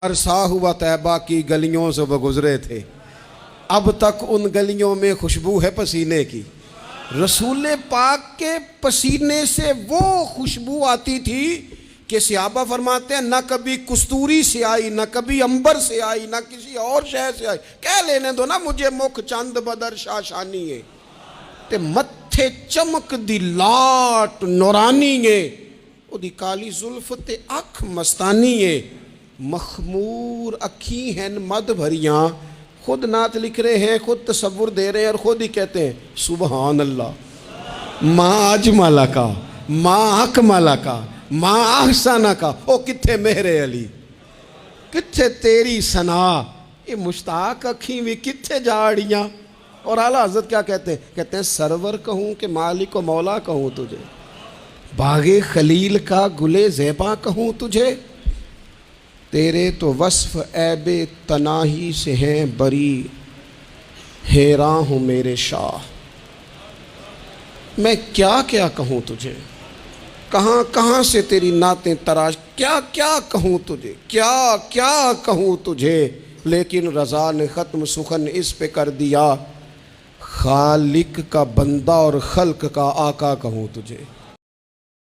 अरसा हुआ तैबा की गलियों से वो गुजरे थे, अब तक उन गलियों में खुशबू है पसीने की। रसूल पाक के पसीने से वो खुशबू आती थी कि सहाबा फरमाते हैं ना कभी कस्तूरी से आई, ना कभी अंबर से आई, ना किसी और शहर से आई। कह लेने दो ना मुझे मुख चंद बदर शाशानी है ते मत्थे चमक दी लाट नौरानी है, ओदी काली जुल्फ ते अख मस्तानी है। मखमूर अखी हैं मद भरियाँ। खुद नात लिख रहे हैं, खुद तसव्वुर दे रहे हैं और खुद ही कहते हैं सुबहान अल्लाह। माँ अजमला का, माँ अकमला का, माँ अहसना का। ओ किथे मेरे अली, किथे तेरी सना, ये मुश्ताक अखी भी किथे जाड़ियाँ। और आला हज़रत क्या कहते हैं? कहते हैं सरवर कहूँ कि मालिक व मौला कहूँ तुझे, बागे खलील का गुले ज़ेबा कहूँ तुझे, तेरे तो वस्फ ऐबे तनाही से हैं बरी, हैरान हूँ मेरे शाह। मैं क्या क्या कहूँ तुझे, कहाँ कहाँ से तेरी नातें तराश, क्या क्या कहूँ तुझे, क्या क्या कहूँ तुझे। लेकिन रज़ा ने ख़त्म सुखन इस पे कर दिया, खालिक का बंदा और खल्क का आका कहूँ तुझे।